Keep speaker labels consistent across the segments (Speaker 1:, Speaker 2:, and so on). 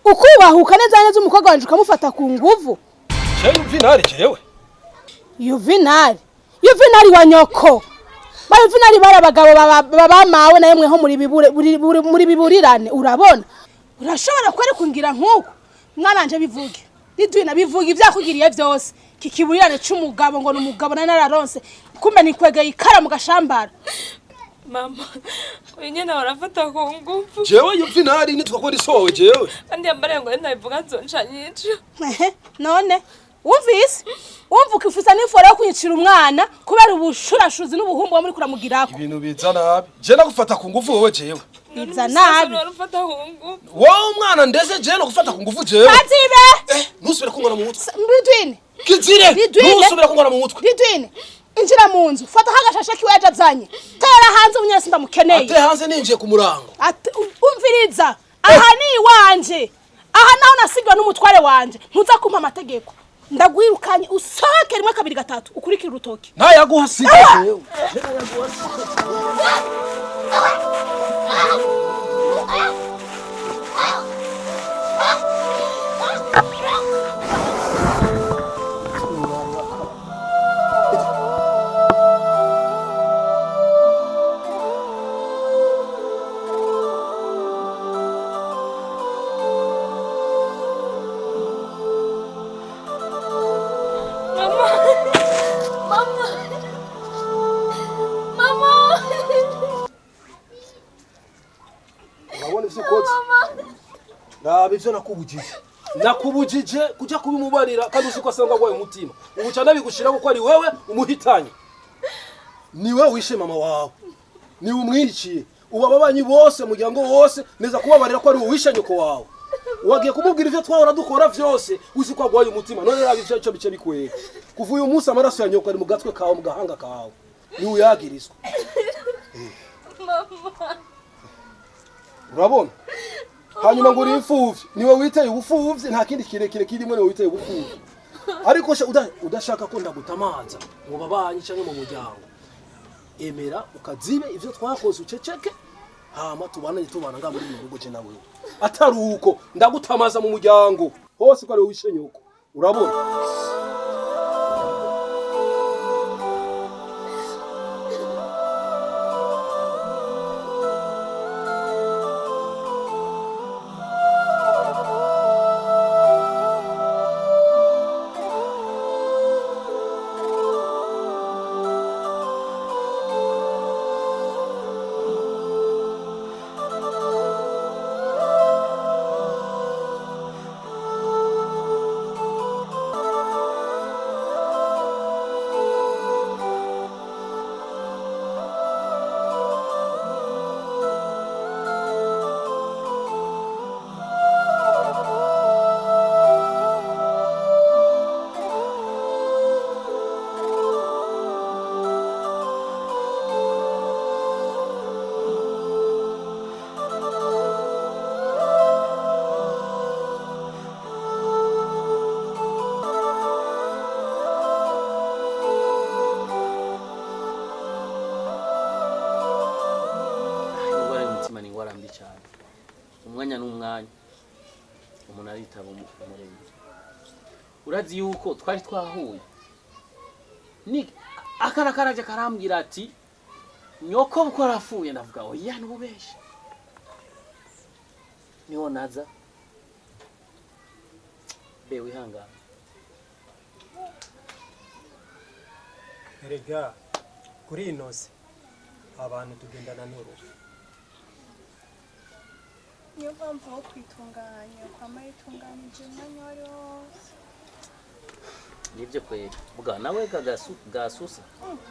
Speaker 1: ukubahuka neza neza umukobwa wanje ukamufata ku nguvu.
Speaker 2: Lyduine jewe.
Speaker 1: Lyduine wa nyoko. Lyduine bara abagabo babamawe na yemwe ho muri biburirane urabona. Urashobora kwere kungira nkuko. Mwananje bivuge. Lyduine bivuga ivyakugiriye vyose. Kikiburirane c'umugabo ngo numugabo nararonse. Kumbe ni kwegeye ikara mu gashambara.
Speaker 3: Mama, wenyene warafata ku nguvu.
Speaker 2: Jewe Lyduine ni twakora isowe jewe.
Speaker 3: Kandi yambare ngo ndabivuga nzonca nyica.
Speaker 1: None wumvise? Wumva ukifuza n'ifora yo kunyicira umwana kubera ubushurashuzi n'ubuhumbu muri kuramugirako.
Speaker 2: Ibintu biza nabi. Je nagufata ku nguvu wowe jewe.
Speaker 1: Biza nabi.
Speaker 3: Warafata ku nguvu.
Speaker 2: Wowe umwana ndeze je nagufata ku nguvu jewe.
Speaker 1: Kazibe.
Speaker 2: Nusubira kungora mu mutwe.
Speaker 1: Lyduine.
Speaker 2: Kizire. Nusubira kungora mu mutwe.
Speaker 1: Lyduine. Injira mu nzu. Fata hagashashe kiweje azanye. Tera hanze unyese ndamukeneye.
Speaker 2: Ate hanze ninjiye ku murango.
Speaker 1: Umviriza. Aha ni wanje. Aha naho nasigwa n'umutware wanje. Ntuza kumpa amategeko. Ndagwirukanye usake rimwe kabiri gatatu ukurikira urutoki.
Speaker 2: Nayaguha sigaje yewe. Bivyo nakubujije kuja kubimubarira kandi usiko asanga gwaye umutima ubucana bigushira ko ari wewe umuhitanye ni wewe wishe mama wawe ni umwiciye ubababanyi bose muryango wose neza kubabarira ko ari uwishe nyoko wawe wagiye kumubwira ivyo twahora dukora vyose usiko gwaye umutima none rabivyo cyo bice bikwega kuva uyu munsi amaraso ya nyoko ari mu gatwe kawe mu gahanga kawe ni uyagirizwa
Speaker 3: Mama.
Speaker 2: Urabona hanyuma ngo uri imfuvyi niwe witeye ubufuvyi nta kindi kirekire kirimo niwe witeye ubufuvyi ariko udashaka ko ndagutamaza mu babanyi cyangwa mu muryango emera ukazibe ivyo twakoze uceceke hama tubana nga muri bihugo je nawe atari uko ndagutamaza mu muryango hose ko ari wishe nyoko urabona
Speaker 4: umwanya n'umwanya umuntu aritaba umurenge urazi yuko twari twahuye ni akarakaraje karambwira ati nyoko uko arafuye ndavuga oya n'ububeshe niho naza bewe ihangana
Speaker 5: erega kuri inose abantu tugendana n'uruhu
Speaker 6: niyo mpamvu aho kwitunganya kwamara itunganije umwanya wari wose
Speaker 4: nibyo kwera bwa nawe gasusa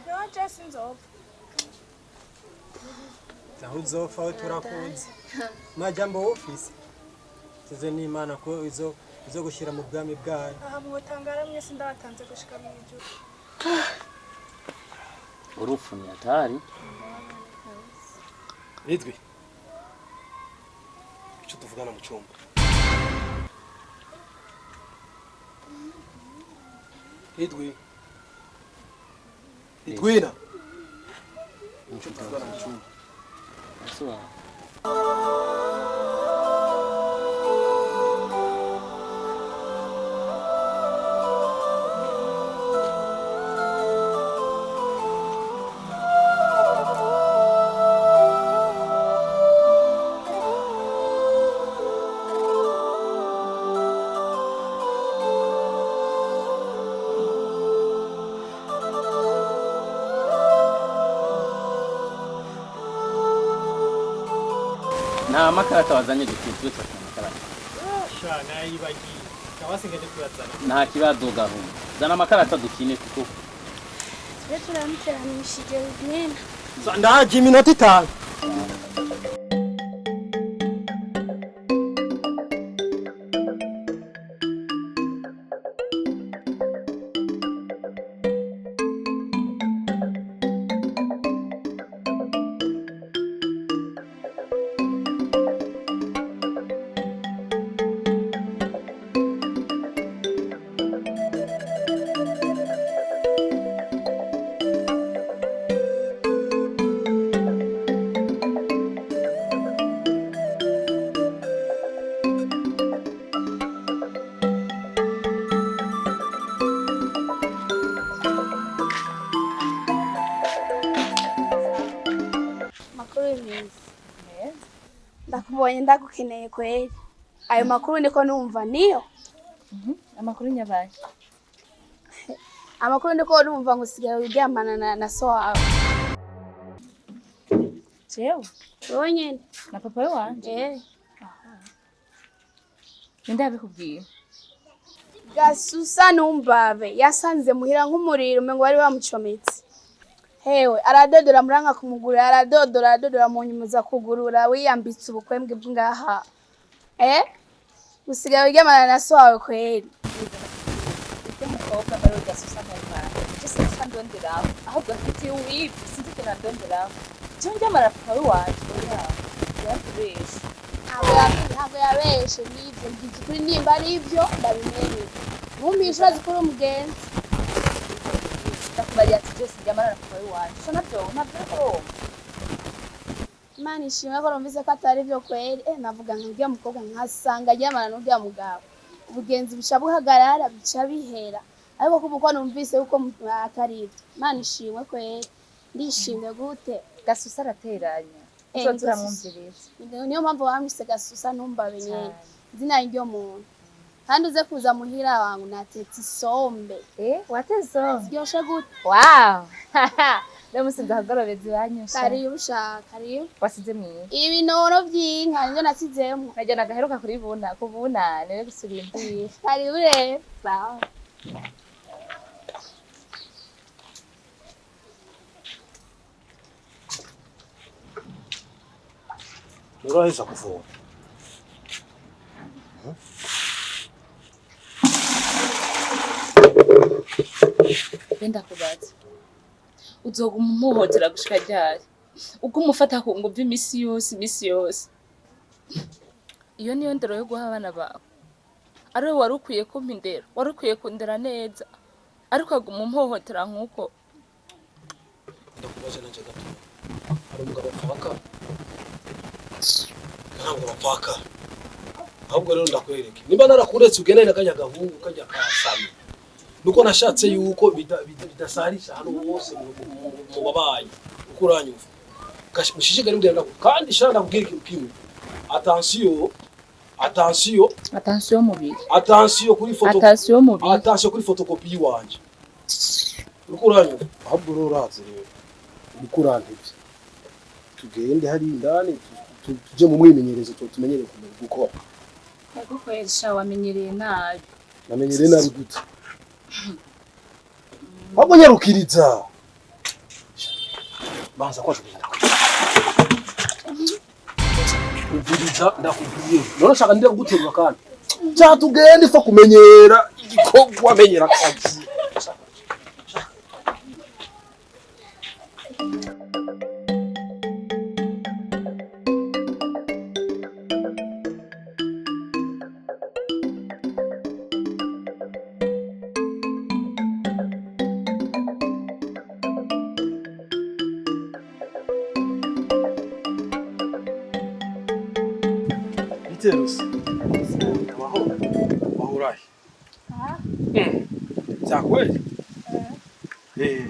Speaker 6: yawe jesi nzopfa
Speaker 5: naho uzopfa aho turakunze majambo ofisi tuze n'Imana ko izo gushyira mu bwami bwayo
Speaker 6: aha mwotangara mwese ndabatanze gushika mu ijuru
Speaker 4: urupfu ni hatari
Speaker 2: Lydwine icyo tuvugana mu cyumba Lydwine icyo tuvugana mu cyumba
Speaker 4: asura nta makarata wazanye dufite twese amakarata
Speaker 5: shana yibagiye kabasigaje kuyazana
Speaker 4: nta kibazo gahunda zana amakarata dukine kuko
Speaker 6: twe turamuteranishije nyine
Speaker 5: ndaje iminota 5
Speaker 6: makuru y'imizi ndakubonye ndagukeneye kweli ayo makuru niko numva niyo
Speaker 3: amakuru nyabaye
Speaker 6: amakuru niko numva ngo usigaye uryamana na so wawe
Speaker 3: jewe
Speaker 6: wowe nyene
Speaker 3: na papa we wanje ninde yabikubwiye
Speaker 6: gasusa numbabe yasanze muhira nk'umuriro umengo bari bamucometse hewe aradodora muranga kumugurira aradodora mu nyumuza kugurura wiyambitse ubukwembwe bw'ingaha usigaye uryamana na so wawe kweli
Speaker 3: umukobwa mbere gasusa nk'umwana cyose ndondera ahubwo afite uwibi sinzi ko ndondera cyo ndyamara papa we wanje yakuresha
Speaker 6: ntabwo yabeshe n'ibyo mbizi kuri nimba ari ibyo ndabimenye ntumpishe urazi kuri umugenzi
Speaker 3: ndakubariye ati byose ndyamara na papa we wanje so nabyo
Speaker 6: Imana ishimwe ko numvise ko atari byo kweli navuga nk'urya mukobwa nkasanga aryamana n'urya mugabo ubugenzi bica buhagarara bica bihera ariko kuko numvise uko atari ibyo Imana ishimwe kweli ndishimye gute
Speaker 3: gasusa arateranya uzo turamwumviriza
Speaker 6: niyo mpamvu bamwise gasusa ntumbabe nyene izina ryo muntu kandi uze kuza muhira wangu natetse isombe
Speaker 3: wateze isombe
Speaker 6: ryoshe gute
Speaker 3: wow ndamusinda hagororezi banyusha
Speaker 6: karibu shaka karibu
Speaker 3: wasize mwiye
Speaker 6: ibinono by'inka nivyo nasizemo
Speaker 3: najya nagaheruka kubuna nere gusubira imbiye
Speaker 6: karibu rero sawa
Speaker 2: Uraheza kuvoma.
Speaker 3: Benda kubaza. Uzoguma umuhohotera gushika ryari? Ubwo umufata ku nguvu imisi yose. Iyo niyo ndero yo guha abana bawe. Ari we wari ukwiye kumpa indero, wari ukwiye kundera neza. Ariko aguma umuhohotera nk'uko.
Speaker 2: Ndakubaza nanje gato. Hari umugabo apfaka. Ntabwo bapfaka. Ahubwo rero ndakwereke. Nimba narakuretse ugenda nakajya gahungu kajya kasama. Nuko nashatse yuko bidasarisha hano hose mu babaye. Ukuranyumva. Mushishigara mbwira nako kandi shana nakubwira ikintu kimwe. Attention mubiri. Attention kuri foto.
Speaker 3: Attention mubiri.
Speaker 2: Attention kuri photocopy wanje. Ukuranyumva. Ahubwo rero urazi rero. Ukurantevye. Tugende hari indani tuje mu mwimenyerezo tumenyere gukora.
Speaker 3: Nagukoresha wamenyereye nabi.
Speaker 2: Namenyereye nabi gute? Ahubwo nyarukiriza. Banza kwaje kugenda. Uviriza ndakubwiye. None shaka ndira guterura kandi. Cya tugende fa kumenyera igikogwa amenyera kazi. Teros. Wahurai. Zakweli?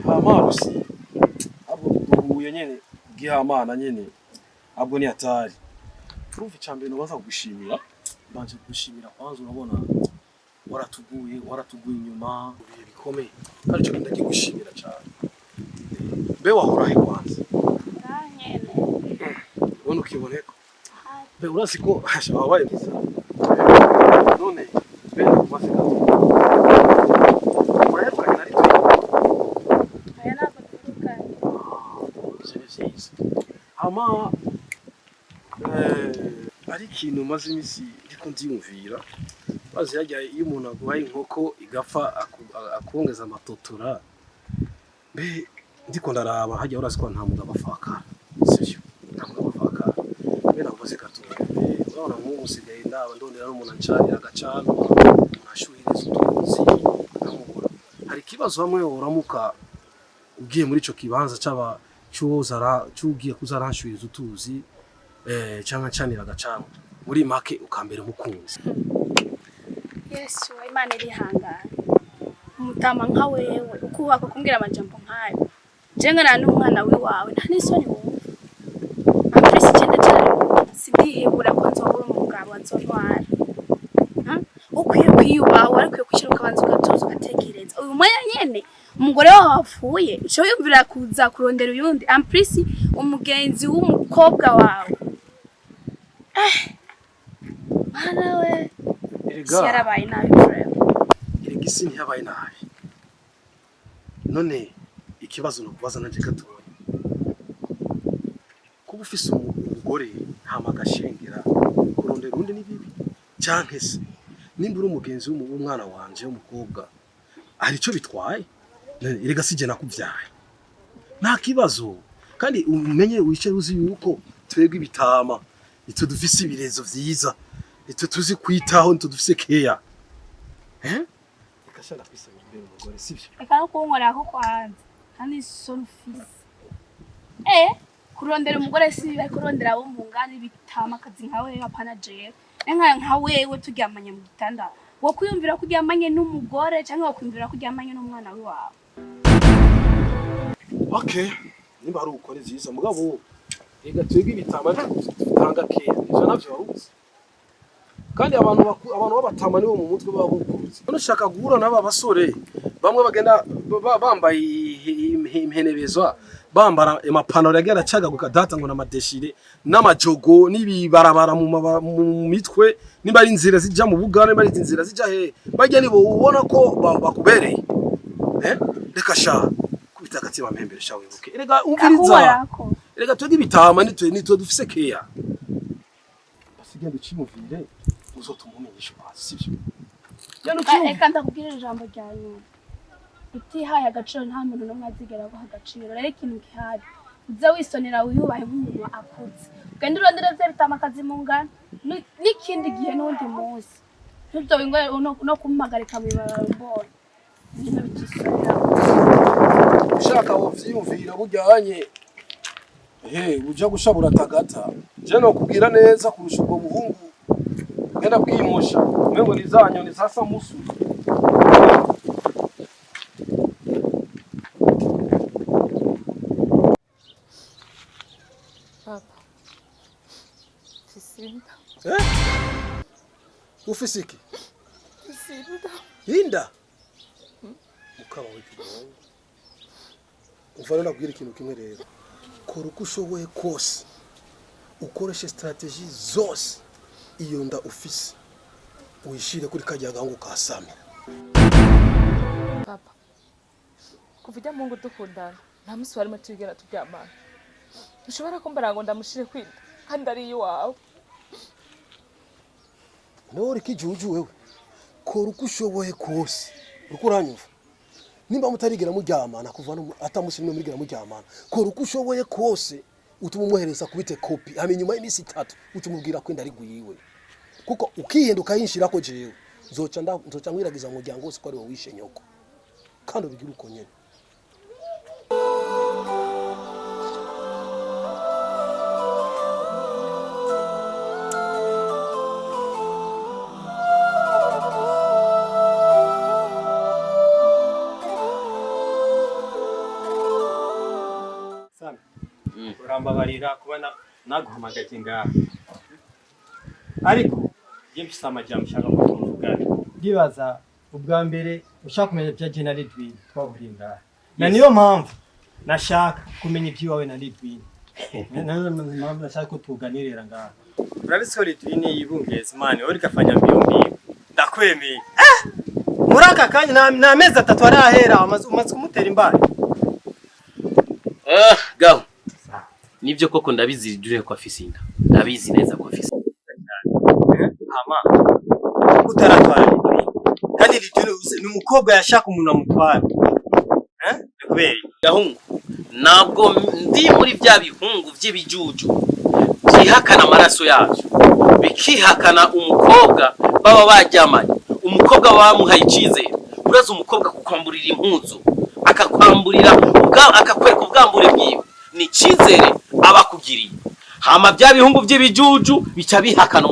Speaker 2: Hamarusi. Abo duhuye nyene gihamana nyene. Abo ni hatari. Urumva icambere no baza kugushimira. Banje kugushimira kwanza urabona waratuguye inyuma bihe bikomeye. Kandi cyo ndakigushimira cyane. Be wahurai kwanza.
Speaker 6: nyene
Speaker 2: Ubona ukiboneka. Be urasi ko hasha wabaye mwiza. None be kubasika. Uraheba kana ari twe.
Speaker 6: aya ntabwo tuvuganye.
Speaker 2: Jenoside. Ama ari ikintu maze imisi ndiko ndiyumvira. Bazi yajya iyo umuntu aguhaye inkoko igapfa akongeza amatotora. Be ndiko ndaraba hajya urasi ko nta mugabo afakara. Sivyo. Nta mugabo afakara. Be nakoze gatumwe. Urabona nk'ubu usigaye ndaba ndondera n'umuntu ancanira agacana. Unashuhiriza utuzi. Namubura. Hari ikibazo hamwe uramuka ugiye muri ico kibanza c'aba cyugiye kuzaranshwiriza utuzi cyangwa canira agacana muri make ukambere mukunzi.
Speaker 6: Yesu Imana irihangana. Umutama nka wewe ukubaka kumbwira amajambo nkayo. Jenga na n'umwana wiwawe nta n'isoni wumva. Amprisi cyenda cyane sibihebura ko nzobura umugabo nzontwara. Ukwiye kwiyubaho ariko kwishyira ukabanza ugatuza ugatekereza. Uyu mwanya nyene umugore wawe wapfuye cyo yumvira kuza kurondera uyundi amprisi umugenzi w'umukobwa wawe. Mana we yarabaye nabi forever.
Speaker 2: Erega isi ntiyabaye nabi. None ikibazo no kubaza nanje gatoya. Kuba ufise umugore ntamagashengera kurondera undi ni bibi. Canke se nimbura umugenzi w'umwana wanje w'umukobwa ari cyo bitwaye. Erega sije nakuvyaye. Nta kibazo. Kandi umenye wice uzi yuko twebwe ibitama ito dufise ibirezo vyiza. Ito tuzi kwitaho ito dufise keya. Ikashara kwisaba imbere umugore sivyo.
Speaker 6: Eka no kunkora ko kwanza. Kandi solfis. Kurondera umugore si bari kurondera abo mungana ibitama kazi nkawe apana je. Nka wewe turyamanye mu gitanda. Wo kwiyumvira kuryamanye n'umugore cyangwa wo kwiyumvira kuryamanye n'umwana wawe.
Speaker 2: Okay. Nimba ari ukore ziza mugabo ega twebwe ibitama tutanga keya. Ivyo navyo waruzi. Kandi abantu babatama nibo mu mutwe babukuze. None shaka guhura n'aba basore bamwe bagenda bambaye imhenebezwa bambara amapantaro yagera cagaguka data ngo namadeshire n'amajogo nibibarabara mu mitwe nimba ari inzira zija mu bugana nimba ari inzira zija he bajya nibo ubona ko bakubereye. Reka sha kubita akatima mpembere sha wibuke. Erega umviriza. Erega twege bitama nitwe dufise keya. Basigende cimuvire uzotumumenyesha basi sivyo.
Speaker 6: Eka ndakubwira ijambo ryanyu. Utihaye agaciro nta muntu no mwazigera guha agaciro. Rero ikintu gihari. Uza wisonera wiyubahe nk'umuntu akuze. Genda urondera bye bitamakazi mu ngana. N'ikindi gihe n'undi munsi. Ntuzobe ngo no kumpagarika mu barambona. Ibintu bitisonera.
Speaker 2: Ushaka wo vyiyumvira bujyanye. Uja gushabura tagata. Je no kubwira neza kurusha ubwo buhungu. Genda bwimosha. Mwengo nizanyo ni sasa musu.
Speaker 3: Papa. Fisinda.
Speaker 2: Ufisiki?
Speaker 3: Fisinda.
Speaker 2: Hinda. Mukaba w'ikigo. Umva nabwira ikintu kimwe rero. Kora uko ushoboye kose. Ukoreshe strategy zose. Iyo nda ufise. Wishire kuri kajya gango ka Sammy.
Speaker 3: Papa. Kuvijya mungu dukundana. Nta musi warimo tugera turyamana. Ushobora kumbara ngo ndamushire kwinda kandi ari iwawe.
Speaker 2: Nori kijuju wewe. Kora uko ushoboye kose. Uko uranyumva. Nimba mutarigera muryamana kuva no atamusi no murigera muryamana. Kora uko ushoboye kose utuma umuhereza kubite kopi. Amenyuma y'imisi 3 utumubwira kwinda ari guyiwe. Kuko ukihenduka yinshira ko jewe. Nzoca ngwiragiza mu muryango wose ko ari wowe wishe nyoko. Kandi ubigira uko nyene.
Speaker 5: Urambabarira kubona naguhamagaje ngaha. Ariko je mfise amajambo nshaka ko tuvugana. Ndibaza ubwa mbere ushaka kumenya byaje na Lydwine twahuriye ngaha. Na niyo mpamvu nashaka kumenya ibyiwawe na Lydwine. Nashaka ko tuganirira ngaha. Urabisiko Lyduine yibungeze mani uri gafanya mbio. Ndakwemeye. Muri aka kanya na mezi 3 arahera umaze kumutera imbari.
Speaker 4: Gaho. Nivyo koko ndabizi Lyduine kwa fisinda. Ndabizi neza kwa fisinda.
Speaker 5: Ama utaratwara Lyduine. Kandi Lyduine ni umukobwa yashaka umuntu amutwara. Kubera
Speaker 4: gahungu nabwo ndi muri bya bihungu by'ibijuju byihakana amaraso yavyo bikihakana umukobwa baba bajyamanye umukobwa bamuhaye icizere uraza umukobwa kukwamburira impuzu akakwamburira akakwereka ubwambure bwiwe ni icizere abakugiriye hama bya bihungu by'ibijuju bica bihakana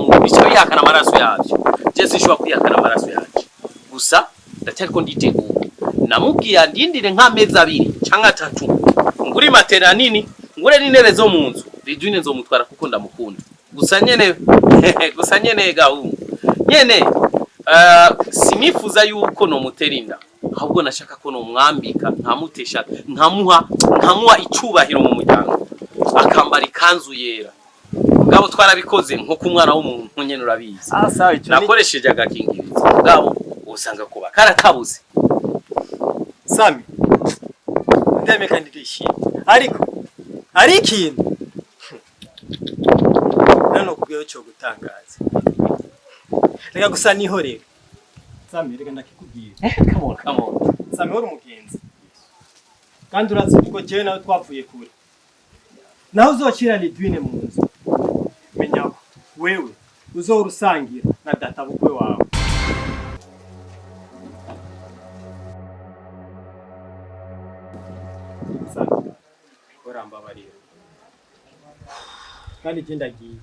Speaker 4: amaraso yavyo je sinshobora kwihakana amaraso yavyo gusa ndacyari ko nditeguye namubwiye ndindire nk'amezi 2 cyangwa 3 nguri matera nini ngure n'intebe zo mu nzu Lyduine nzomutwara kuko ndamukunda gusa nyene gahungu nyene sinifuza yuko no muterinda ahubwo nashaka ko no mwambika nkamutesha nkamuha icubahiro mu muryango akambara ikanzu yera ngabo twarabikoze nko ku mwana w'umuntu nyene urabizi nakoresheje agakingirizo ngabo usanga kuba karatabuze
Speaker 5: Sammy ndeme kandi ndishimye ariko ari ikintu nano kubwiye cyo gutangaza reka gusa nihorere Sammy reka ndakikubwira
Speaker 4: come on
Speaker 5: Sammy uri umugenzi kandi urazi uko jewe nawe twavuye kure naho uzokira Lyduine mu nzu menya ko wewe uzorusangira na data bukwe wawe Orambabarira kandi je ndagiye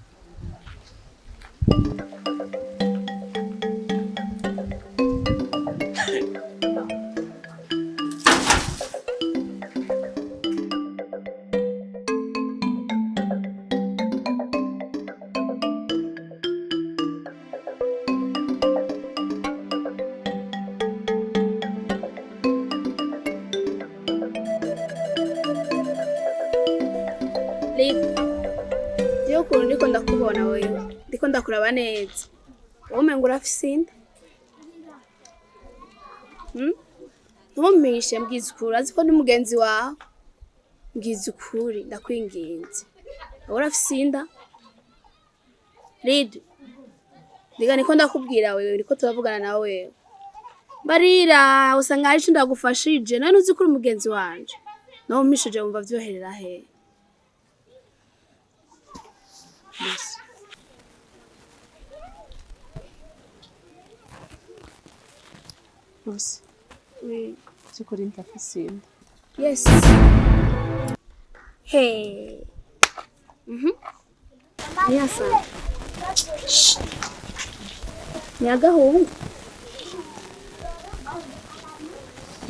Speaker 6: Yo kuntu ndiko ndakubona wewe ndiko ndakuraba neza wowe ngo urafise inda ntumishe mbwiza ukuri azi ko ndi mugenzi wawe mbwiza ukuri ndakwinginze wowe urafise inda Lydu ndiga niko ndakubwira wewe ndiko turavugana nawe wewe barira usanga ari cyo ndagufashije none uzi ko uri mugenzi wanje nawe umishije wumva vyoherera he Yes.
Speaker 3: Bose.
Speaker 6: Oui.
Speaker 3: Cyukuri ndafisinda.
Speaker 6: Yes. Hey. Yasa. Nyagahungu.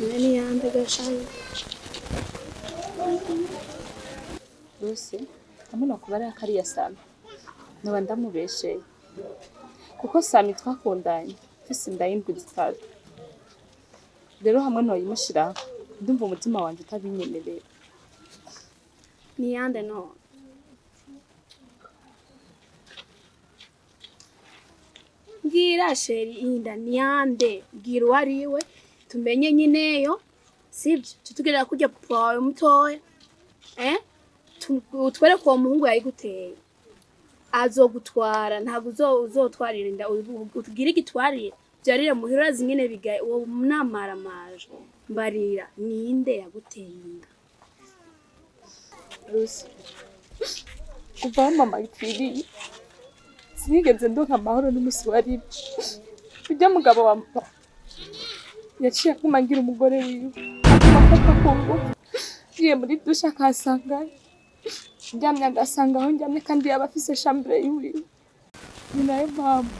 Speaker 6: Nani yande gashaye.
Speaker 3: Bose. Amuna kubara akariya Sammy. Noba ndamubesheye. Kuko Sammy twakundanye. Fisinda y'indwi 3. Rero hamwe no yimushira ndumva umutima wanje utabinyemerera.
Speaker 6: Ni yande no. Ngira sheri inda ni yande. Ngira wariwe tumenye nyineyo. Sibyo tutugera kujya papa wawe mutoya. Utwere ko umuhungu yayiguteye. Azogutwara ntabwo uzotwarira inda utugira igitwarire. Byarire muhira zingine bigaye uwo namaramaje mbarira ninde yaguteye inda
Speaker 3: Rusi kuva mama ipfiriye sinigeze ndonka amahoro n'umusi wari ujya mugabo wa mpa yaciye akumangira umugore wiwe akamafata kungu ngiye muri dushe akasanga njyamye agasanga aho njyamye kandi yaba afise chambre yiwe ni nayo mpamvu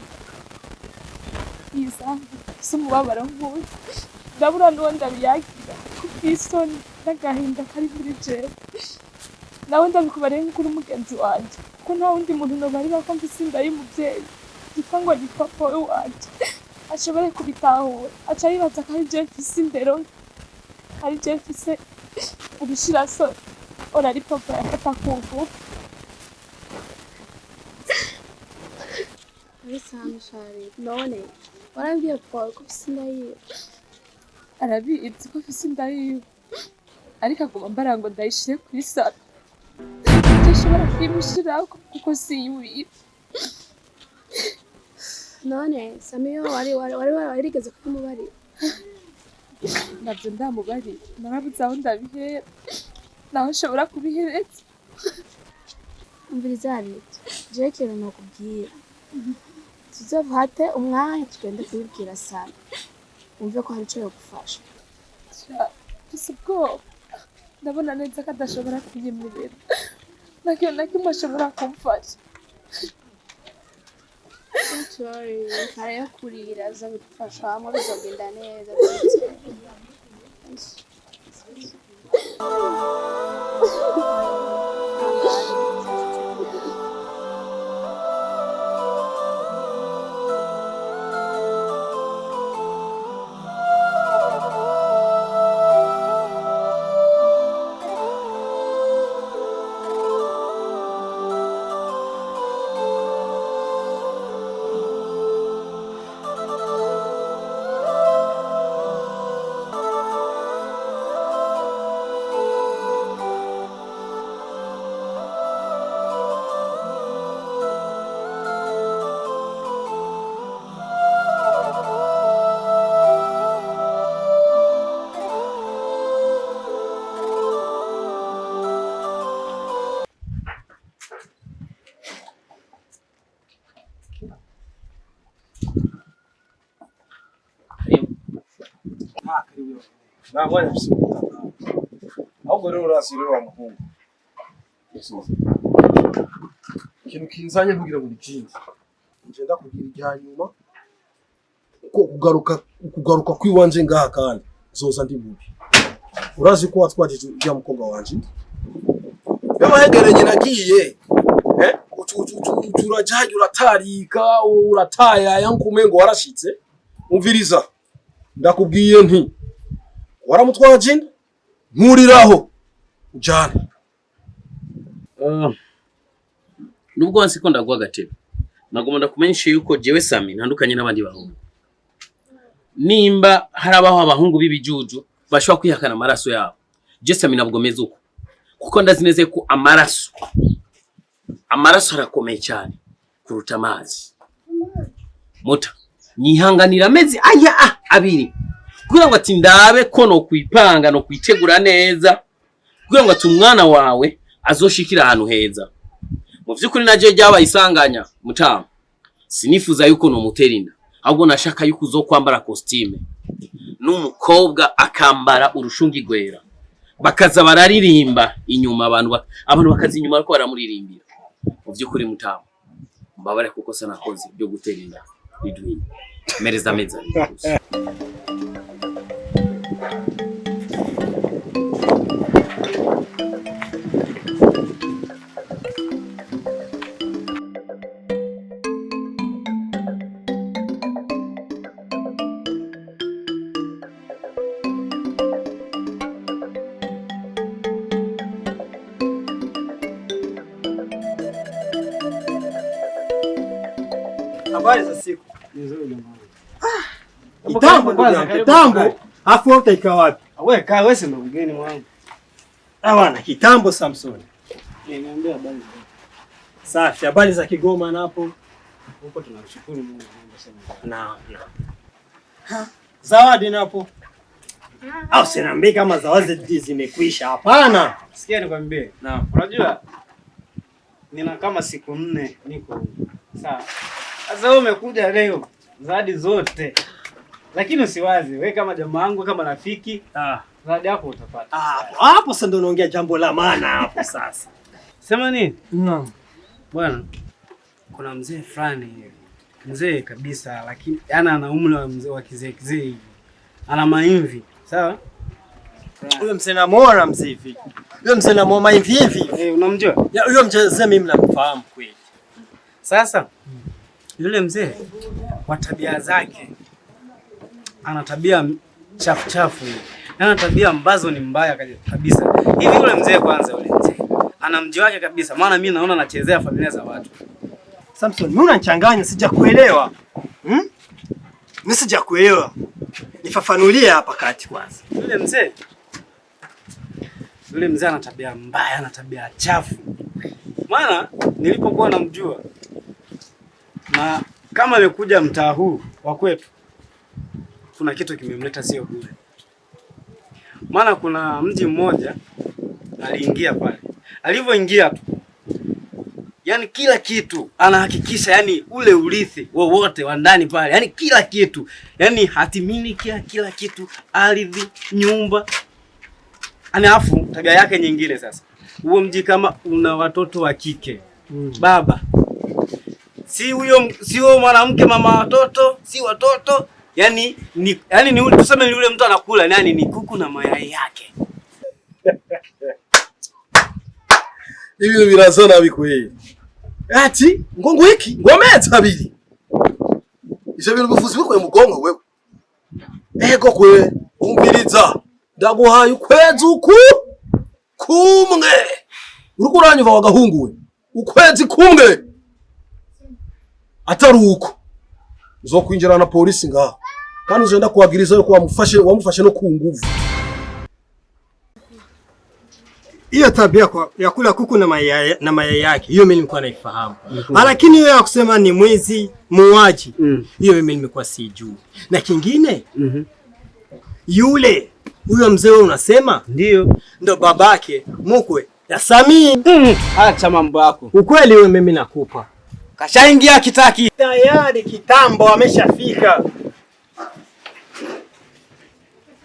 Speaker 3: Isa sumubabara nk'uyu ndabura n'uwo ndabiyagira kubw'isoni n'agahinda kari muri jewe nawe ndabikubareye nk'ukuri umugenzi wanje kuko nta wundi muntu nobarira ko mfise inda y'umuvyeyi yitwa ngo ni papa we wanje ashobore kubitahura aca yibaza ko ari jewe mfise indero ari jewe mfise ubushirasoni ora ari papa yafata kuvu
Speaker 6: Arisana shari. None. Warambye ko kusinda yiwe.
Speaker 3: Arabizi ko afise inda yiwe. Ariko aguma mbara ngo ndayishire kuri sara. Ndashobora kwimushirako kuko si yiwe.
Speaker 6: None Sammy warigeze kumubari.
Speaker 3: Navyo ndamubari. Narabuze aho ndabihera. Naho nshobora kubihereza.
Speaker 6: Umviriza rero. Je kero nakubwira. Tuzovate umwanya tugende kubibwira sana. Umve ko hari ico yogufasha.
Speaker 3: Bisubwo. Ndabona neza ko adashobora kunyemerera. Nakimwe ashobora kumfasha.
Speaker 6: Sorry, hariyo kurira za gufasha hamwe bizogenda neza.
Speaker 2: Nabanya bisubira. Ahubwo rero urasirira wa muhungu. Ikintu kinzanye kugira ngo nikindi. Ngenda kugira ibyanyuma. Uko kugaruka kwiwanje ngaha kandi zoza ndi bubi. Urazi ko watwajije ujya mukobwa wanje. Beba hegeranye nagiye. Turajaje uratarika urataya yankumengo warashitse. Umviriza. Ndakubwiye nti waramutwaje nkuriraho ujana.
Speaker 4: Nubwo wansi ko ndagwa gatebe. Nagomba ndakumenyesha yuko jewe Sammy ntandukanye n'abandi bahungu. Nimba harabaho abahungu bibijuju bashobora kwihakana amaraso yabo. Je Sammy nabwo meze uko. Kuko ndazineze ko amaraso arakomeye cyane kuruta amazi. Muta nyihanganira amezi abiri. Kugira ngo ati ndabe ko no kwipanga no kwitegura neza. Kugira ngo ati umwana wawe azoshikira ahantu heza. Mu vyukuri naje ryabaye isanganya mutama. Sinifuza yuko no muterinda. Ahubwo nashaka yuko uzokwambara costume. N'umukobwa akambara urushungi gwera. Bakaza bararirimba inyuma abantu bakaza inyuma ariko baramuririmbira. Mu vyukuri mutama. Mbabare kuko sana Akoze byo guterinda. Lyduine. Mereza meza.
Speaker 5: Habari za siku. Nzuri jamaa. Kitambo. Afu utaika wapi?
Speaker 7: Wewe kaa wewe sema mgeni mwangu.
Speaker 5: Bwana, kitambo Samson.
Speaker 7: Niambia habari.
Speaker 5: Safi, habari za Kigoma napo.
Speaker 7: Huko tunashukuru Mungu sana.
Speaker 5: Na. Zawadi napo. Au sinaambia kama zawadi zimekwisha. Hapana.
Speaker 7: Sikia nikwambie.
Speaker 5: Naam.
Speaker 7: Unajua nina kama siku 4 niko huko. Sawa. Sasa wewe umekuja leo zawadi zote. Lakini usiwaze, wewe kama jamaa wangu kama rafiki, zawadi yako utapata.
Speaker 5: Hapo sasa ndio unaongea jambo la maana hapo sasa.
Speaker 7: Sema nini?
Speaker 5: Naam.
Speaker 7: Bwana, kuna mzee fulani mzee kabisa lakini ana umri wa mzee wa kizee hivi. Ana maimvi, sawa?
Speaker 5: Huyo mzee namuona mzee hivi. Huyo mzee namuona maimvi hivi.
Speaker 7: Unamjua?
Speaker 5: Huyo mzee mimi namfahamu kweli.
Speaker 7: Sasa yule mzee kwa tabia zake ana tabia chafu hivi. Ana tabia ambazo ni mbaya kabisa. Hivi yule mzee kwanza yule mzee ana mji wake kabisa. Maana mimi naona anachezea familia za watu.
Speaker 5: Samson, mimi unanichanganya, sijakuelewa. Mimi sijakuelewa. Nifafanulie hapa kati kwanza.
Speaker 7: Yule mzee ana tabia mbaya, ana tabia chafu. Maana nilipokuwa namjua na kama amekuja mtaa huu wa kwetu, kuna kitu kimemleta sio bure. Maana kuna mji mmoja aliingia pale. Alivyoingia tu, yani kila kitu anahakikisha, yani ule urithi wowote wa ndani pale, yani kila kitu, yani hatimiliki kila kitu, ardhi, nyumba. Alafu tabia yake nyingine sasa. Huo mji kama una watoto wa kike, baba si huyo mwanamke mama watoto, si watoto, yani ni tuseme ni yule mtu anakula yani ni kuku na mayai yake.
Speaker 2: Hivi birazana bikweye. Ati ngongo hiki ngomeza abiri. Ivyo bintu bivuze bikwe mugongo wewe. Ego kwe umviriza. Ndaguhaye ukwezi uku kumwe. Uriko uranyuva wagahungu we. Ukwezi kumwe. Atari uko. Uzokwinjira na polisi ngaha. Kandi uzenda kuwagiriza yuko wamufashe no ku nguvu.
Speaker 5: Hiyo tabia ya kula kuku na mayai yake, hiyo mimi nilikuwa naifahamu. Lakini hiyo ya kusema ni mwizi, muuaji, hiyo mimi nilikuwa sijui. Na kingine, huyo mzee unasema ndo babake mkwe ya Sammy.
Speaker 7: Acha mambo yako.
Speaker 5: Ukweli wewe mimi nakupa.
Speaker 7: Kashaingia kitaki.
Speaker 5: Tayari kitambo ameshafika.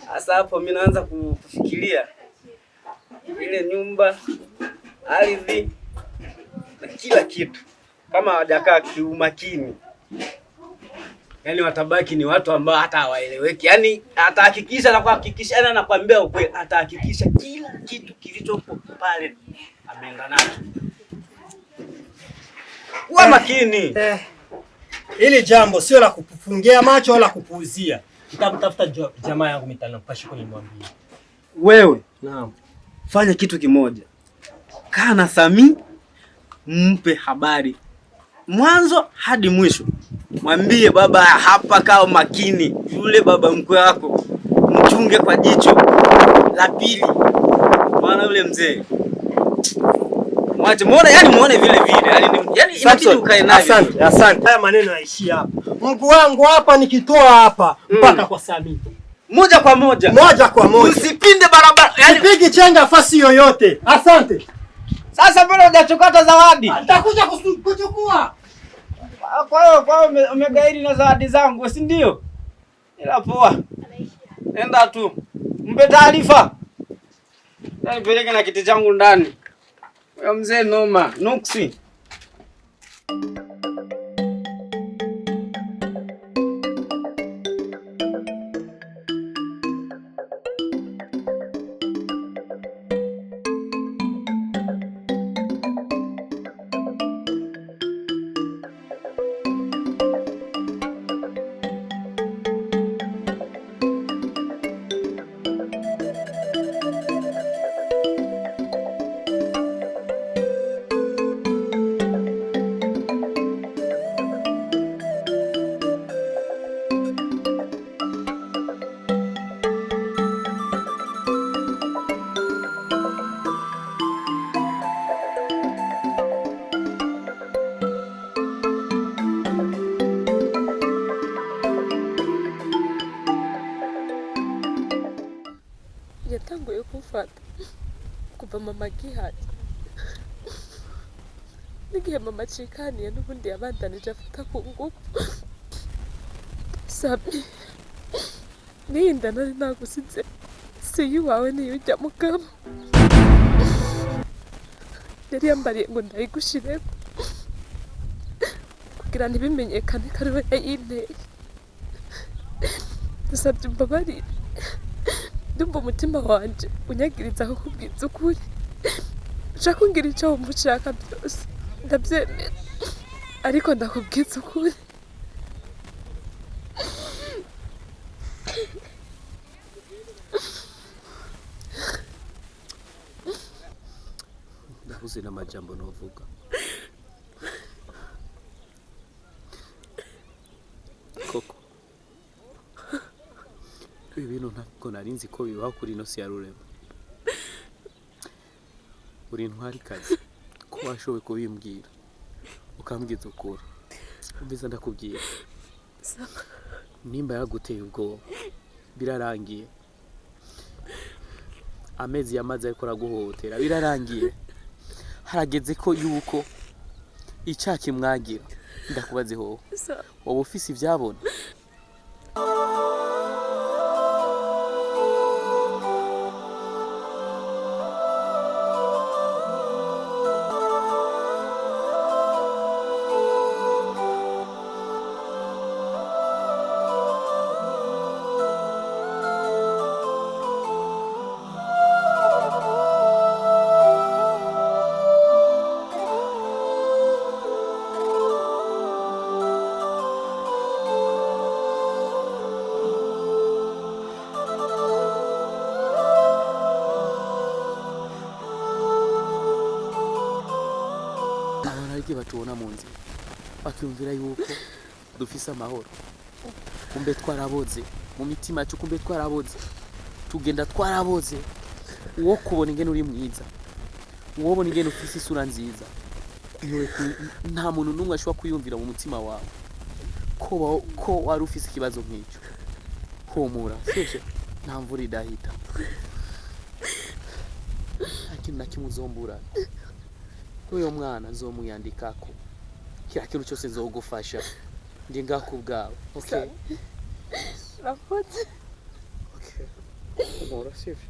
Speaker 7: Sasa hapo mimi naanza kufikiria ile nyumba, ardhi na kila kitu. Kama hawajakaa kiumakini, yani watabaki ni watu ambao hata hawaeleweki. Yani atahakikisha na kuhakikisha, yani anakuambia ukweli, atahakikisha kila kitu kilichopo pale ameenda nacho. Kuwa makini.
Speaker 5: Ili jambo sio la kufungia macho wala kupuuzia. Nitamtafuta jamaa yangu mitano pashi kunimwambia.
Speaker 7: Wewe,
Speaker 5: naam.
Speaker 7: Fanya kitu kimoja. Kaa na Sammy, mpe habari mwanzo hadi mwisho. Mwambie baba hapa kao makini. Yule baba mkwe wako mchunge kwa jicho la pili. Maana yule mzee mwache muone vile yani inabidi ukae naye.
Speaker 5: Asante. Haya maneno yaishi hapa. Mungu wangu hapa nikitoa hapa mpaka kwa Sammy.
Speaker 7: Moja kwa moja. Usipinde barabara.
Speaker 5: Yani pigi chenga fasi yoyote. Asante.
Speaker 7: Sasa mbona hujachukua zawadi?
Speaker 5: Nitakuja kuchukua.
Speaker 7: Kwa hiyo umegairi na zawadi zangu, si ndio? Ila poa. Nenda tu. Mpe taarifa. Nipeleke na kiti changu ndani. Wewe mzee noma, nuksi.
Speaker 3: Yatanguye kumfata kuva mama gihari. Nigihe mama acikaniye n'ubundi yabandanije afata ku ngufu. Sammy, ninda nari nagusize si wawe niyo ujya mugabo. Yari yambariye ngo ndayigushireko kugira ntibimenyekane ko ari we yayinteye. Ndasabye umbabarire. Ndumva umutima wanje unyagiriza aho kubwiza ukuri. Ushaka kungira icyo wumva ushaka byose ndabyemera, ariko ndakubwiza ukuri.
Speaker 2: Ndabuze n'amajambo novuga.
Speaker 4: ibintu ntabwo narinzi ko bibaho kuri ino si ya Rurema. Uri intwari kazi ko washoboye kubimbwira ukambwiza ukuri. Umbiza ndakubwira nimba yaguteye ubwoba birarangiye. Amezi yamaze ariko araguhotera birarangiye. Harageze ko yuko icyaki mwagira. Ndakubaze ho wowe ufise ivyabona. Batubona mu nzira bakiyumvira yuko dufise amahoro. Kumbe twaraboze mu mitima yacu, kumbe twaraboze, tugenda twaraboze. Uwo kubona ingene uri mwiza, uwo bona ingene ufise isura nziza, nta muntu numwe ashobora kuyumvira mu mutima wawe ko wari ufise ikibazo nk'icyo. Humura, sivyo? Nta mvura idahita, ikintu na kimwe uzombura. Uyo mwana nzomuyandikako, kira kintu cyose nzogufasha. Ndi ngakubwawe, okay?
Speaker 6: Urakoze.
Speaker 4: Okay. Humura, sivyo?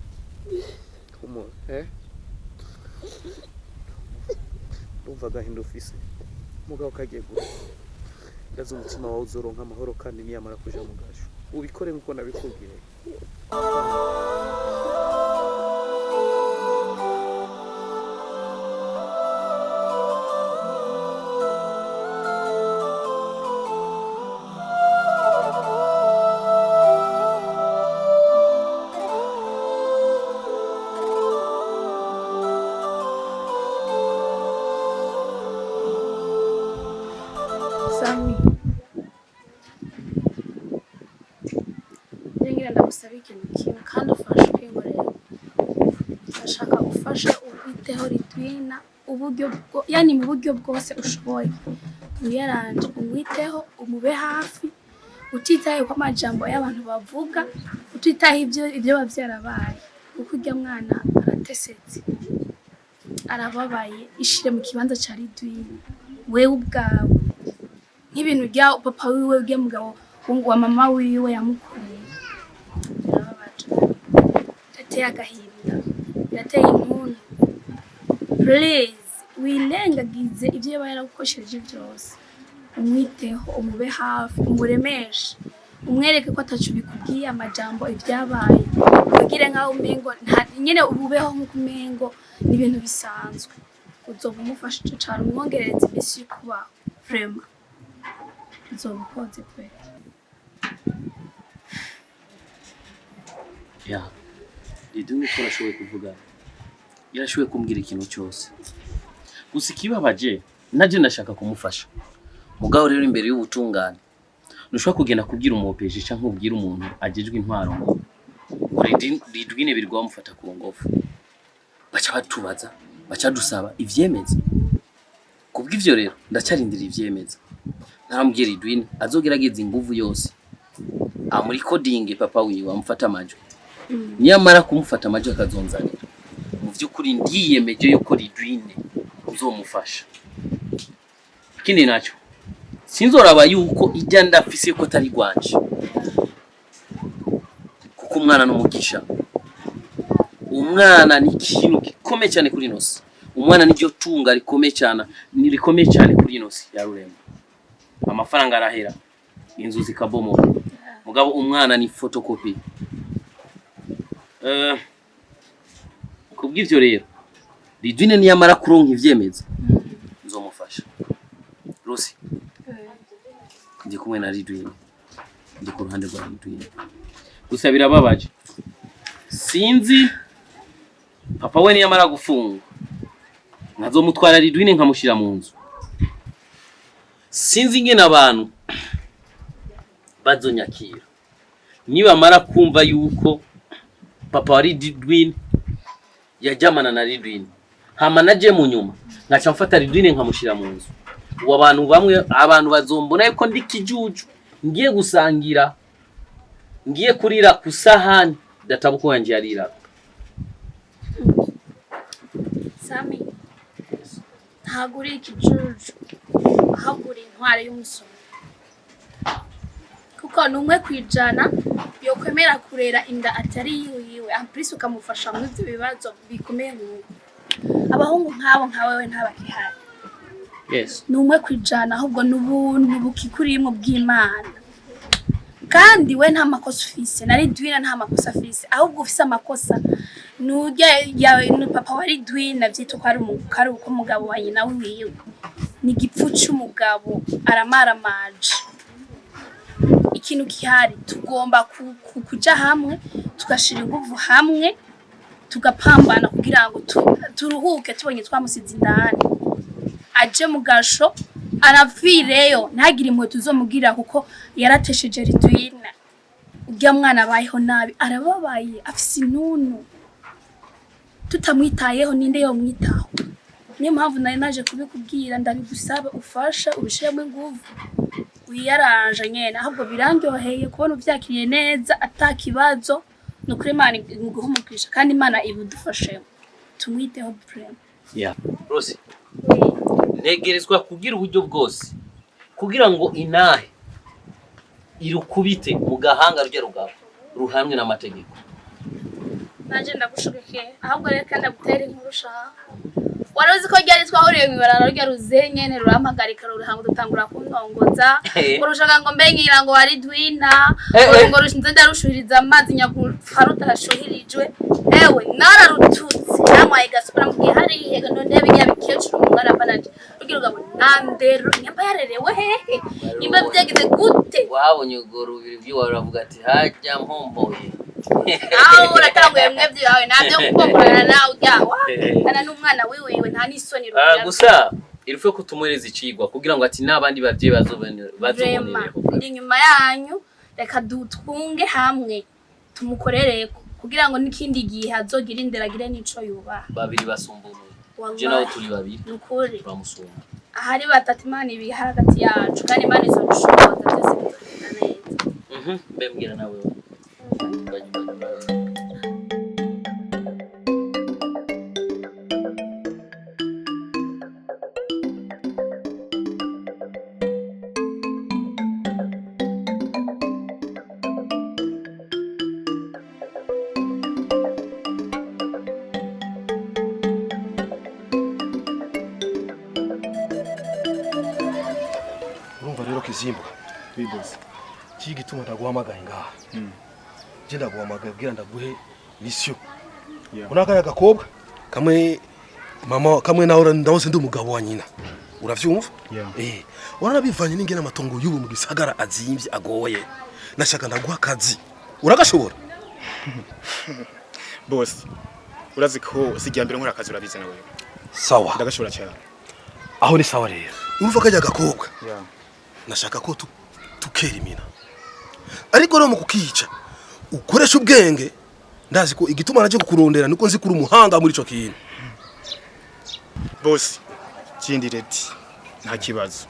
Speaker 4: Humura, Umva agahinda ufise, mugabo kagiye guha. Ndazo umutima wawe uzoronka amahoro kandi niyamara kuja mu gasho. Ubikore nkuko nabikubwiye.
Speaker 6: Sammy, ngira ndagusaba ikintu kimwe kandi ufashe kwingorera. Ndashaka gufasha ubiteho Lyduine uburyo yani mu buryo bwose ushoboye. Uyaranje umwiteho, umube hafi, utitaye kwa majambo y'abantu bavuga, utitaye ibyo bavyarabaye. Kuko urya mwana aratesetse, arababaye. Ishire mu kibanza ca Lyduine wewe ubwawe, nk'ibintu bya papa wiwe bwe mugabo wa mama wiwe yamukoreye. Birababaje, Itey Agahinda, yateye impundu. Please wirengagize ibyo yaba yaragukoshereje byose. Umwiteho, umube hafi, umuremeshe, umwereke ko atacu bikubwiye amajambo ibyabaye. Ugire nkaho umengo nyene ububeho nk'uko umengo ni ibintu bisanzwe. Uzoba umufashije cyane, umwongerereza imisi yo kubaho. Vraiment Akoze pe.
Speaker 4: Ya, Lyduine ko arashoboye kuvuga. Yarashoboye kumbwira ikintu cyose. Gusa ikibabaje naje ndashaka kumufasha. Mugabo rero imbere y'ubutungane nushobora kugenda kubwira umupeje cyangwa kubwira umuntu agejwe intwaro ngo Lyduine birwa bamufata ku ngofu. Baca batubaza, baca dusaba ivyemeza. Kubw'ivyo rero ndacarindira ivyemeza. Narambwira Lyduine azogerageza inguvu yose amuri coding papa wiwe amufata amajwi. Niyamara kumufata amajwi akazonzanira. Mu vy'ukuri ndiyemeje yuko Lyduine uzomufasha. Kindi naco sinzoraba yuko ijya ndafise ko tari gwanje, kuko umwana n'umugisha. Umwana ni ikintu gikomeye cyane kuri inosi. Umwana niryo tunga rikomeye cyane kuri inosi ya Rurema. Amafaranga arahera, inzu zikabomoka, mugabo umwana ni photocopy. Kubw'ivyo rero Lyduine niyamara kuronka ivyemeza nzomufasha. Rosi, ndi kumwe na Lyduine, ndi ku ruhande rwa Lyduine. Gusa birababaje, sinzi papa we niyamara gufunga nkazomutwara Lyduine nkamushira mu nzu. Sinzi ingene abantu bazonyakira. niba mara kumva yuko papa wa Lydwine yajamana na Lydwine hama naje mu nyuma ngaca mfata Lydwine nkamushira mu nzu uwo abantu bazombona yuko ndi kijuju ngiye gusangira ngiye kurira kusahani databuko yanje yarira.
Speaker 6: Sammy ntaguri ikijuju ahaguri intware y'umusoro kuko numwe kwijana yo kwemera kurera inda atari yiwe amprise ukamufasha mu byo bibazo bikomeye nk'uko abahungu nkabo nkawewe ntabakihari.
Speaker 4: Yes,
Speaker 6: numwe kwijana ahubwo n'ubuntu bukikurimo bw'Imana kandi we nta makosa ufise na Lydwine nta makosa afise ahubwo ufise amakosa nujya ya papa wa Lydwine navyito ko ari uko mugabo wa nyina wiwe ni gipfu cy'umugabo aramaramaje. Ikintu kihari tugomba kuja hamwe tugashira inguvu hamwe tugapambana kugira ngo turuhuke tubonye twamusize indani aje mugasho aravireyo ntagire imwe tuzomugira kuko yaratesheje Lydwine ujya mwana bayeho nabi arababaye afise inunu tutamwitayeho ninde yo mwitaho. Niyo mpamvu nari naje kubikubwira ndabigusaba ufasha ubishiremo inguvu wiyaranje nyene ahubwo birandyoheye kubona uvyakiriye neza atakibazo no kuri Imana nguhumukisha kandi Imana ibudufashe tumwiteho prem.
Speaker 4: Yeah, Rose. Negerezwa kugira uburyo bwose kugira ngo inahe irukubite mu gahanga rujya rugabo ruhamwe n'amategeko.
Speaker 6: Naje ndagushugike ahubwo rero kandi agutera inkurusha warazi ko ryari twahuriye mu barara rya ruzenyene rurampagarika ruhango dutangura kuntongoza urushaka ngo mbengira ngo wari Lydwine ngo rushinze ndarushuririza amazi nyagufaruta rashuhirijwe ewe nararututse namwaye gasubira mu gihe hari ihega none bijya bikecuru umwana banaje rugira ngo nandero nyamba yarerewe hehe nimba byagize gute
Speaker 4: wabonye ubwo rubiri byo waravuga ati hajya mpomboye
Speaker 6: aho uratanguye mwebye yawe nabyo kukomborana nawe ujyawa kana n'umwana wiwe nta nisoni
Speaker 4: rugira gusa irife ko tumwereza icigwa kugira ngo ati nabandi bavye bazobonere
Speaker 6: ndi nyuma yanyu reka dutwunge hamwe tumukorere kugira ngo nikindi gihe azogira inderagire nico yuba
Speaker 4: babiri basumbuye je nawe turi babiri
Speaker 6: nukuri
Speaker 4: turamusumba
Speaker 6: ahari batatu Imana ibi hagati yacu kandi Imana izobishoboza byose bitagenda neza.
Speaker 4: Mbembwira nawe
Speaker 2: urumva rero Kizimba biboze kigi gituma ndaguhamagaye ngaha je ndaguhamagaye kugira ndaguhe mission unakaya gakobwa kamwe mama kamwe nawe ndawose ndi umugabo wa nyina uravyumva warabivanye n'ingene amatongo y'ubu mu gisagara azimvye agoye nashaka ndaguha akazi uragashobora
Speaker 8: boss urazi ko sijyambere nkora akazi urabize nawe
Speaker 2: sawa
Speaker 8: ndagashobora cyane
Speaker 2: aho ni sawa rero urumva kajya gakobwa nashaka ko tukera imina ariko no mu kukica ukoresha ubwenge ndazi ko igituma naje kukurondera niko nzi kuri umuhanga muri ico kintu
Speaker 8: boss kindi reti nta kibazo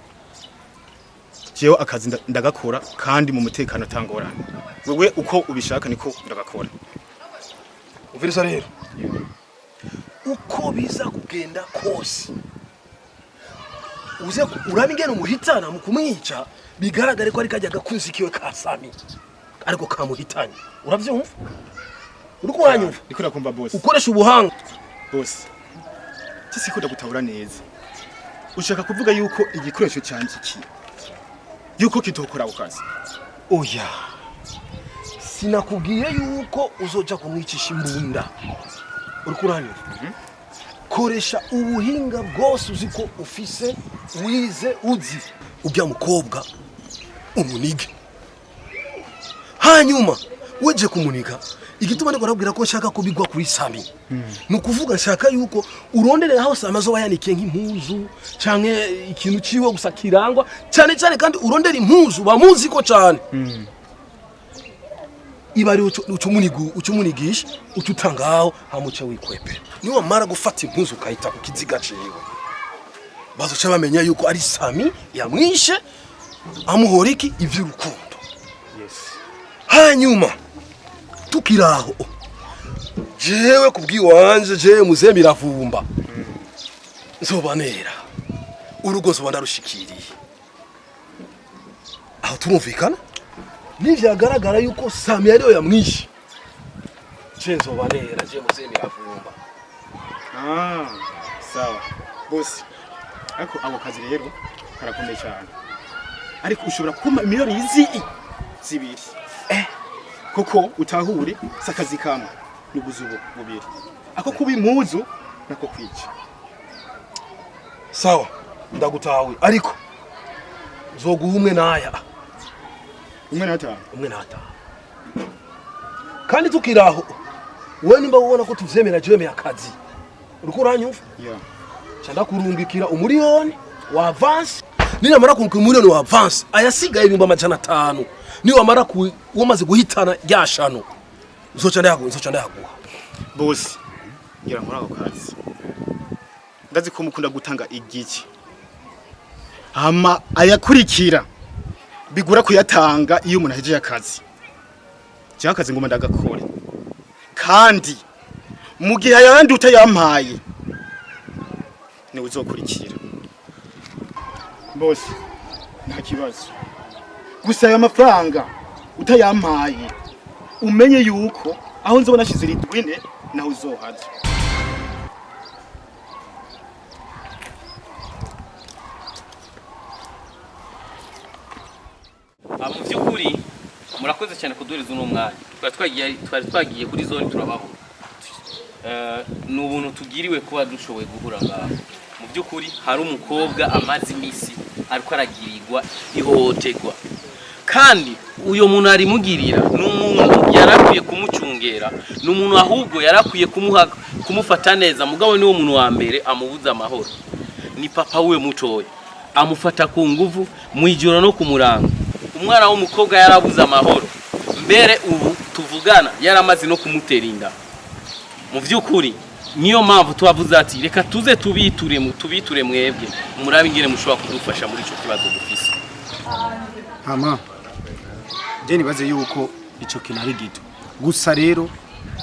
Speaker 8: jewe akazi ndagakora kandi mu mutekano tangora wewe uko ubishaka niko ndagakora
Speaker 2: uvirisa rero uko biza kugenda kose uze urabingena umuhitana mu kumwica bigaragare ko ari kajya gakunzikiwe ka Sammy ariko kamuhitanye uravyumva uruko wanyumva
Speaker 8: niko nakumva boss
Speaker 2: ukoresha ubuhanga
Speaker 8: boss tisi ko ndagutahura neza ushaka kuvuga yuko igikoresho cyanje ki yuko kitokora ukazi
Speaker 2: oya sinakubwiye yuko uzoja kumwicisha imbunda uruko uranyumva koresha ubuhinga bwose uziko ufise wize uzi ubya mukobwa umunige hanyuma weje kumuniga igituma ndiko narabwira ko nshaka kubigwa kuri Sammy nukuvuga nshaka yuko urondere aho Sammy azoba yanikiye nk'impuzu canke ikintu ciwe gusa kirangwa cyane cyane kandi urondere impuzu bamuzi ko cyane ibari ucumunigisha ututangaho hamuce wikwepe niwe mara gufata impuzu ukayita ku kiziga ciwe bazoca bamenya yuko ari Sammy yamwishe amuhoriki ivy'urukundo. Hanyuma tukiraho jewe kubwiwanje je muzemi ravumba nzobanera urugo zobanda rushikiriye aho turumvikana nivyagaragara yuko Sammy ariyo yamwishe je nzobanera je muzemi ravumba.
Speaker 8: Sawa bosi ariko abo kazi rero karakomeye cyane ariko ushobora kuma miliyoni zibiri koko utahure sakazi kamwe nubuzubo bubiri ako kuba impuzu nako kwica.
Speaker 2: Sawa ndagutawe ariko zoguha umwe nata kandi tukiraho we nimba ubona ko tuvyemera jeme akazi uriko uranyumva cyanda kurungikira umuriyoni wa avance ninamara kunka umuriyoni wa avance ayasigaye 500 niwe amara wamaze guhitana ryashano uzoca ndayaguha
Speaker 8: bosi ngira nkora ako kazi ndazi ko mukunda gutanga igiki hama ayakurikira bigura kuyatanga iyo umuntu ahejeje akazi cyakazi ngoma ndagakore kandi mu gihe ayandi utayampaye ni uzokurikira bosi nta kibazo gusa aya mafaranga utayampaye umenye yuko aho nzobona nashize Lydwine naho uzohaza.
Speaker 4: Mu by'ukuri murakoze cyane kuduriza uno mwanya twari twagiye kuri zone turababona ni ubuntu tugiriwe kuba dushoboye guhura ngaho. Mu by'ukuri hari umukobwa amazi imisi ariko aragirirwa ihohoterwa kandi uyo muntu ari mugirira n'umuntu yarakwiye kumucungera n'umuntu ahubwo yarakwiye kumufata neza mugabo niwo muntu wa mbere amubuza amahoro ni papa we mutoya amufata ku nguvu mwijoro no kumuranga umwana w'umukobwa yarabuza amahoro mbere ubu tuvugana yaramaze no kumutera inda. Mu by'ukuri niyo mpamvu twavuze ati reka tuze tubiture mwebwe murabe ingene mushobora kudufasha muri ico kibazo dufise.
Speaker 9: Mama je nibaze yuko ico kinari gito gusa rero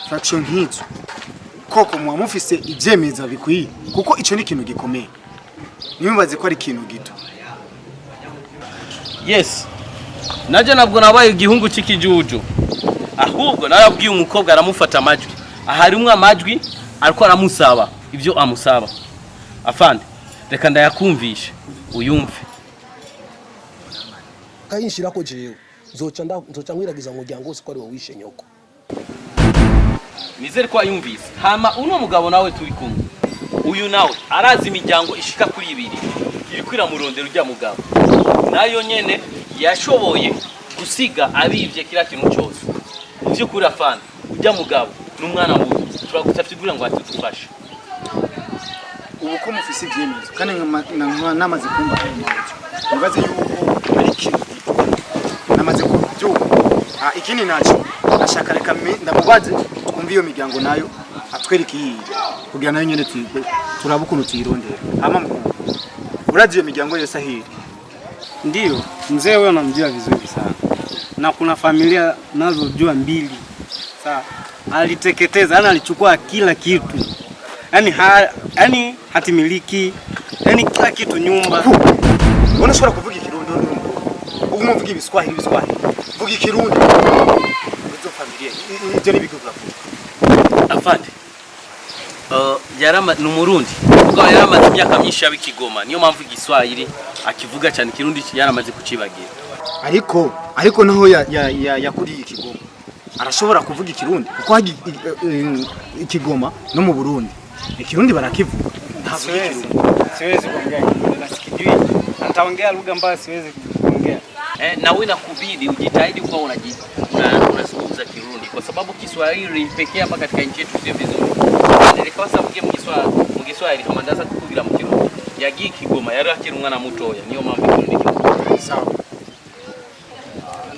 Speaker 9: fraction nk'izo koko muwa mufise ivyemeza bikwiye kuko ico ni ikintu gikomeye nimbaze ko ari ikintu gito.
Speaker 4: Yes naje nabwo nabaye igihungu c'ikijuju ahubwo narabwiye umukobwa aramufata amajwi aharimwe amajwi ariko aramusaba ibyo amusaba afande reka ndayakumvisha uyumve
Speaker 2: kayinshira ko jewe nzoca nkwiragiza umuryango wose ko ari wowe wishe nyoko.
Speaker 4: Nizere ko ayumvise hama uno mugabo nawe turi kumwe uyu nawe arazi imiryango ishika kuri 2 iri kwira murondera urya mugabo nayo nyene yashoboye gusiga abivye kira kintu cyose. Mu by'ukuri afande urya mugabo n'umwana muto turagusafye kugira ngo atudufashe
Speaker 9: ubu ko mufise ivyemeza kandi namaze kumva nibaze yuko ari ikintu namaze kubyuka ikindi naco ashaka reka ndamubaze twumva iyo miryango nayo atwereka iyi kugira nayo nyene turaba ukuntu tuyirondera hama mukuru uraje iyo miryango yose ahiri.
Speaker 7: Ndio mzee wewe unamjua vizuri sana na kuna familia nazo jua 2 sawa aliteketeza alichukua kila kitu yani hatimiliki yani kila kitu nyumba.
Speaker 9: Unashobora kuvuga ikirundi ubu muvuga ibiswahili vuga ikirundi izo familia ibyo nibigura
Speaker 4: afande yarama n'umurundi kuko yaramaze imyaka myinshi y'abikigoma niyo mpamvu igiswahili akivuga cyane kirundi yaramaze kucibagira
Speaker 9: ariko naho yakuriye ikigoma arashobora kuvuga ikirundi kuko haji ikigoma no mu Burundi ikirundi barakivuga.
Speaker 7: Siwezi kuongea nasikijui nitaongea lugha ambayo siwezi kuongea.
Speaker 4: Na inakubidi ujitahidi kwa unazungumza Kirundi kwa sababu Kiswahili pekee hapa katika nchi yetu sio vizuri. Nilikuwa sababu Mgiswahili kama ndaza kukugira mu Kirundi yagi Kigoma yarakira umwana mutoya niyo mambo Kirundi.
Speaker 7: Sawa.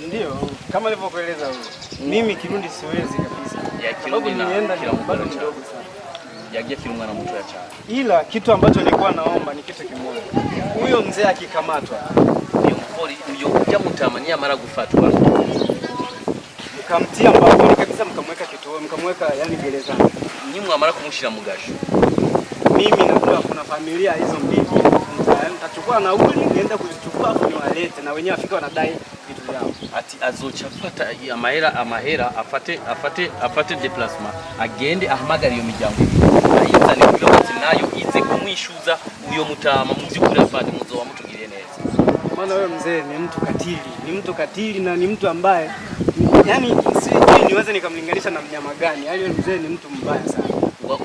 Speaker 7: Ndio kama nilivyokueleza wewe. Mimi Kirundi siwezi kabisa.
Speaker 4: Ya Kirundi na kila mmoja mdogo sana. Yagia Kirumwa na mtu ya chana.
Speaker 7: Ila kitu ambacho nilikuwa naomba ni kitu kimoja. Huyo mzee akikamatwa,
Speaker 4: Iyo mpori uyo kujya mutamania mara gufatwa.
Speaker 7: mkamtia mbavuni kabisa, mkamweka kituo, mkamweka yani gerezani.
Speaker 4: Nyimwe amara kumushira mu gasho.
Speaker 7: Mimi najua kuna familia hizo mbili. Nitachukua nauli nienda kuzichukua afu niwalete na wenyewe afika wanadai vitu vyao.
Speaker 4: Ati azochafata amahera afate déplacement agende ahamagara iyo miryango ayizane kugira ngo nayo ize kumwishuza uyo mutama mu byukuri afande muzowa mutugiriye neza.
Speaker 7: Maana wewe mzee ni mtu katili na ni mtu ambaye yani sijui niweze nikamlinganisha na mnyama gani. Yaani mzee ni mtu mbaya sana.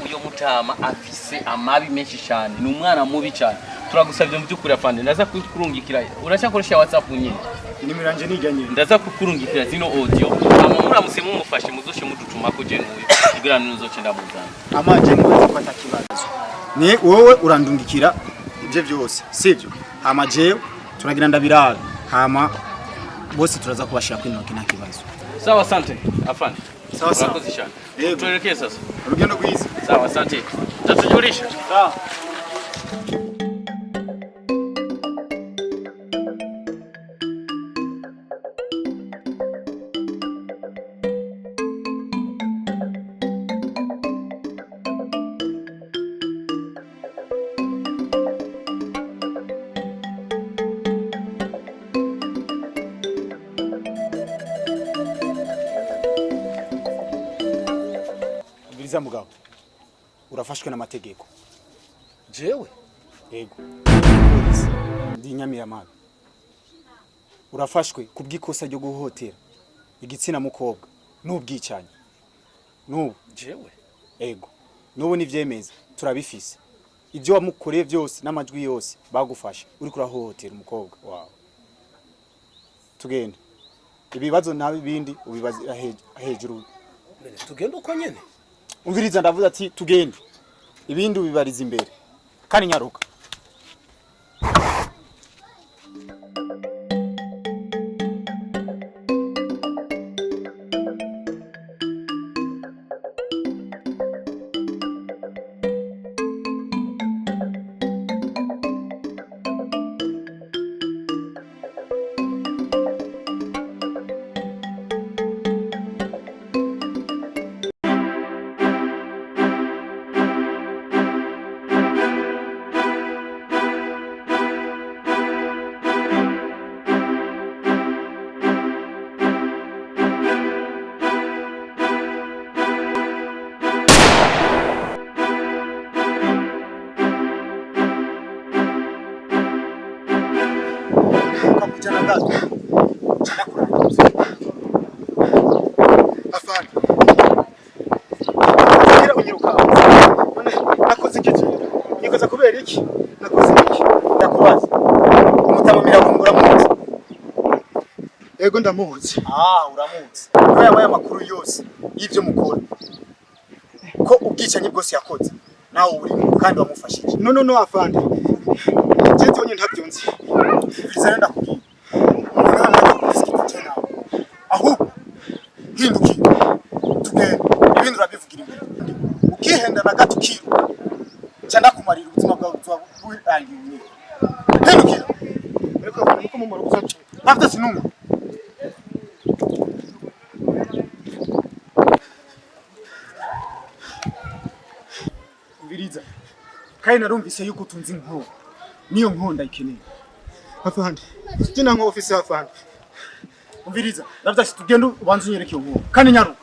Speaker 4: Uyo mutama afise amabi menshi cyane ni umwana mubi cyane. Turagusabye mu byukuri afande ndaza kukurungikira uracyakoresha WhatsApp nyine.
Speaker 8: Nimiranje nijanye
Speaker 4: Ndaza kukurungikira zino audio amamura musimu mufashe muzoshe mudutuma ko je nuyo kugira nuzoce ndamuzana.
Speaker 9: Amaje ngo kwata kibazo. Ni wowe urandungikira ibyo byose sivyo? Hama jewe turagira ndabirara. Hama bose turaza kubashira kwinoki nta kibazo.
Speaker 4: Sawa asante afande.
Speaker 9: Sawa sawa.
Speaker 4: Urakoze cyane. Tuelekee sasa.
Speaker 9: Urugendo rwiza.
Speaker 4: Sawa asante. Tatujulisha.
Speaker 7: Sawa.
Speaker 9: Biriza mugabo. Urafashwe n'amategeko.
Speaker 2: Jewe
Speaker 9: Yego. Ndi Nyamiramana. Urafashwe kubw'ikosa ryo guhotera igitsina mukobwa n'ubwicanye. N'ubu
Speaker 2: jewe
Speaker 9: Yego. N'ubu nivyemeza turabifise. Ibyo wamukoreye byose n'amajwi yose bagufasha uri kurahohotera umukobwa wawe. Tugende. Ibibazo nabi bindi ubibaza hejuru.
Speaker 2: tugende uko nyene.
Speaker 9: Umviriza ndavuze ati tugende. Ibindi ubibariza imbere. Kandi nyaruka. Kakujana gato. Chana kurangiza. Afani. Kira unyiruka. Nakoze iki? Nikoza kubera iki? Nakoze iki? Ndakubaza. Umutamamira kumbura munsi. Ego ndamuzi. Uramuzi. Ko yabaye amakuru yose y'ivyo mukora. Ko ubwicanyi bwose yakoze. Nawe uri kandi wamufashije. No afande. Jeje onye ntabyonzi. Bizana ndakubwira. Aho hinduki tugende ibindi urabivugira imbere ukihenda na gato kiru cyanda kumarira ubuzima bwawe bwirangiye hindukira reko nuko mumara kuzacu afite sinuma Mbiriza kandi narumvise yuko tunzi inkuru niyo nkonda ikeneye afande kina nko office afande Umviriza, ndavuze tugende ubanze unyereke iyo nkuru. Kandi nyaruka.